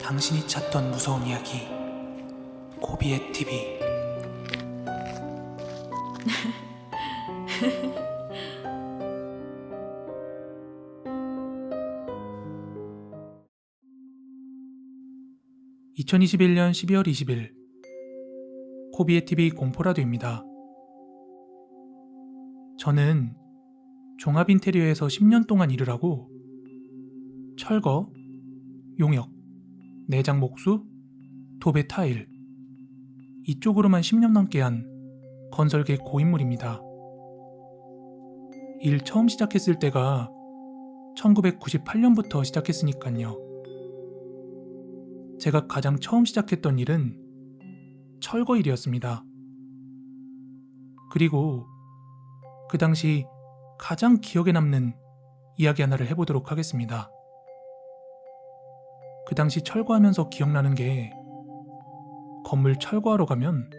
당신이 찾던 무서운 이야기 고비의 TV. (2021년 12월 20일) 코비의 TV 공포라디오입니다. 저는 종합 인테리어에서 10년 동안 일을 하고 철거, 용역, 내장 목수, 도배 타일 이쪽으로만 10년 넘게 한 건설계 고인물입니다. 일 처음 시작했을 때가 1998년부터 시작했으니까요. 제가 가장 처음 시작했던 일은 철거 일이었습니다. 그리고 그 당시 가장 기억에 남는 이야기 하나를 해보도록 하겠습니다. 그 당시 철거하면서 기억나는 게, 건물 철거하러 가면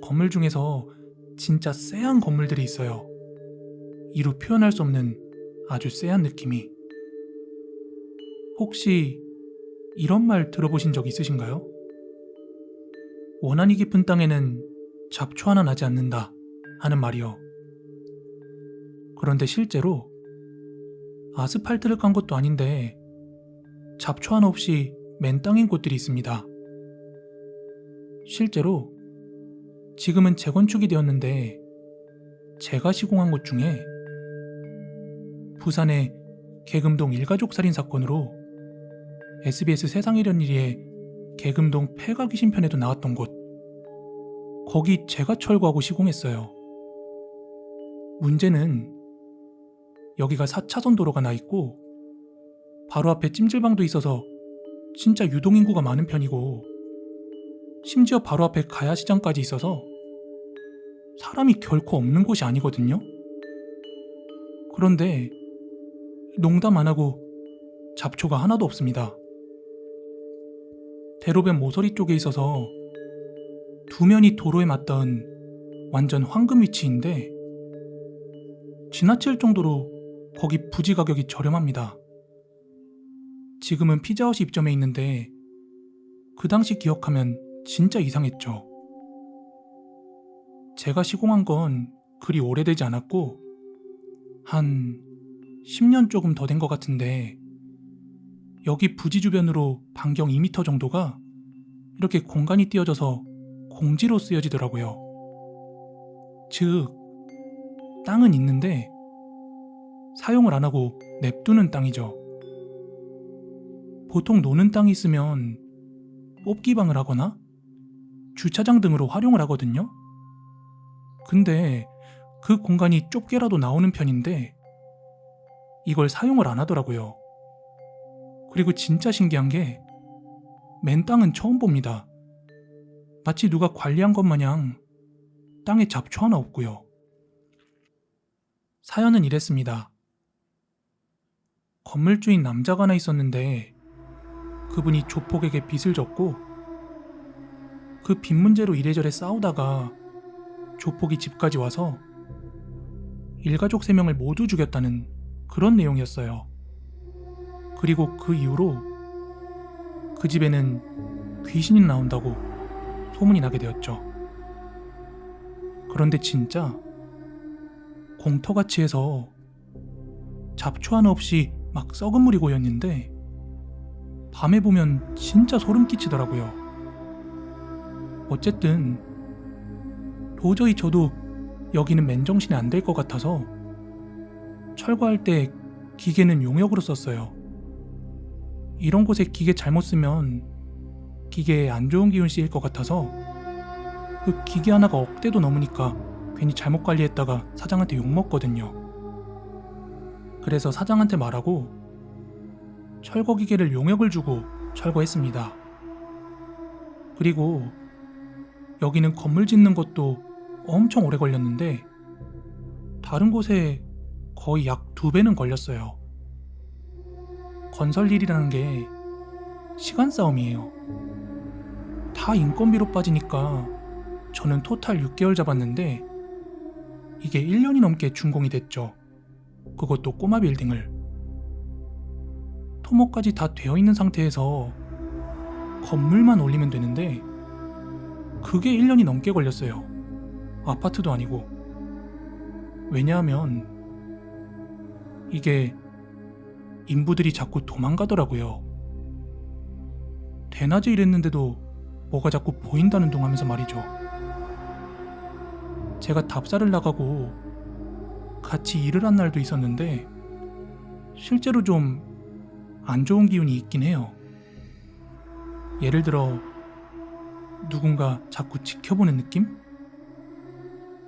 건물 중에서 진짜 쎄한 건물들이 있어요. 이루 표현할 수 없는 아주 쎄한 느낌이. 혹시 이런 말 들어보신 적 있으신가요? 원한이 깊은 땅에는 잡초 하나 나지 않는다 하는 말이요. 그런데 실제로 아스팔트를 깐 것도 아닌데 잡초 하나 없이 맨 땅인 곳들이 있습니다. 실제로 지금은 재건축이 되었는데 제가 시공한 곳 중에 부산의 계금동 일가족 살인 사건으로 SBS 세상에 이런 일이에 계금동 폐가 귀신 편에도 나왔던 곳, 거기 제가 철거하고 시공했어요. 문제는 여기가 4차선 도로가 나 있고 바로 앞에 찜질방도 있어서 진짜 유동인구가 많은 편이고, 심지어 바로 앞에 가야시장까지 있어서 사람이 결코 없는 곳이 아니거든요. 그런데 농담 안 하고 잡초가 하나도 없습니다. 대로변 모서리 쪽에 있어서 두 면이 도로에 맞닿은 완전 황금 위치인데 지나칠 정도로 거기 부지 가격이 저렴합니다. 지금은 피자헛이 입점해 있는데 그 당시 기억하면 진짜 이상했죠. 제가 시공한 건 그리 오래되지 않았고 한 10년 조금 더 된 것 같은데, 여기 부지 주변으로 반경 2m 정도가 이렇게 공간이 띄어져서 공지로 쓰여지더라고요. 즉, 땅은 있는데 사용을 안 하고 냅두는 땅이죠. 보통 노는 땅이 있으면 뽑기방을 하거나 주차장 등으로 활용을 하거든요. 근데 그 공간이 좁게라도 나오는 편인데 이걸 사용을 안 하더라고요. 그리고 진짜 신기한 게, 맨 땅은 처음 봅니다. 마치 누가 관리한 것 마냥 땅에 잡초 하나 없고요. 사연은 이랬습니다. 건물주인 남자가 하나 있었는데 그분이 조폭에게 빚을 졌고 그 빚 문제로 이래저래 싸우다가 조폭이 집까지 와서 일가족 3명을 모두 죽였다는 그런 내용이었어요. 그리고 그 이후로 그 집에는 귀신이 나온다고 소문이 나게 되었죠. 그런데 진짜 공터같이 해서 잡초 하나 없이 막 썩은 물이 고였는데 밤에 보면 진짜 소름 끼치더라고요. 어쨌든 도저히 저도 여기는 맨정신이 안 될 것 같아서 철거할 때 기계는 용역으로 썼어요. 이런 곳에 기계 잘못 쓰면 기계에 안 좋은 기운 씌일 것 같아서 그 기계 하나가 억대도 넘으니까 괜히 잘못 관리했다가 사장한테 욕먹거든요. 그래서 사장한테 말하고 철거 기계를 용역을 주고 철거했습니다. 그리고 여기는 건물 짓는 것도 엄청 오래 걸렸는데 다른 곳에 거의 약 2배는 걸렸어요. 건설 일이라는 게 시간 싸움이에요. 다 인건비로 빠지니까 저는 토탈 6개월 잡았는데 이게 1년이 넘게 준공이 됐죠. 그것도 꼬마 빌딩을. 토목까지 다 되어 있는 상태에서 건물만 올리면 되는데 그게 1년이 넘게 걸렸어요. 아파트도 아니고. 왜냐하면 이게 인부들이 자꾸 도망가더라고요. 대낮에 일했는데도 뭐가 자꾸 보인다는 둥 하면서 말이죠. 제가 답사를 나가고 같이 일을 한 날도 있었는데 실제로 좀 안 좋은 기운이 있긴 해요. 예를 들어 누군가 자꾸 지켜보는 느낌?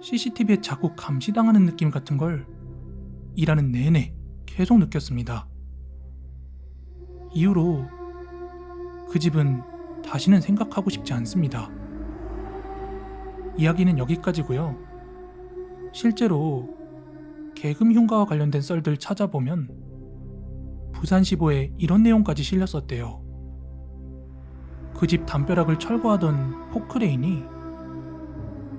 CCTV에 자꾸 감시당하는 느낌 같은 걸 일하는 내내 계속 느꼈습니다. 이후로 그 집은 다시는 생각하고 싶지 않습니다. 이야기는 여기까지고요. 실제로 계금 흉가와 관련된 썰들 찾아보면 부산시보에 이런 내용까지 실렸었대요. 그 집 담벼락을 철거하던 포크레인이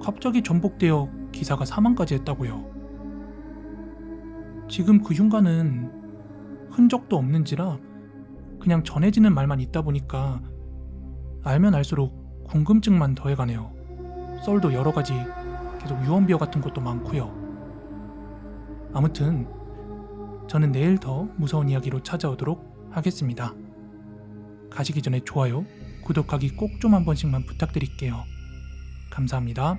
갑자기 전복되어 기사가 사망까지 했다고요. 지금 그 흉가는 흔적도 없는지라 그냥 전해지는 말만 있다 보니까 알면 알수록 궁금증만 더해가네요. 썰도 여러가지 계속 유언비어 같은 것도 많고요. 아무튼 저는 내일 더 무서운 이야기로 찾아오도록 하겠습니다. 가시기 전에 좋아요, 구독하기 꼭 좀 한 번씩만 부탁드릴게요. 감사합니다.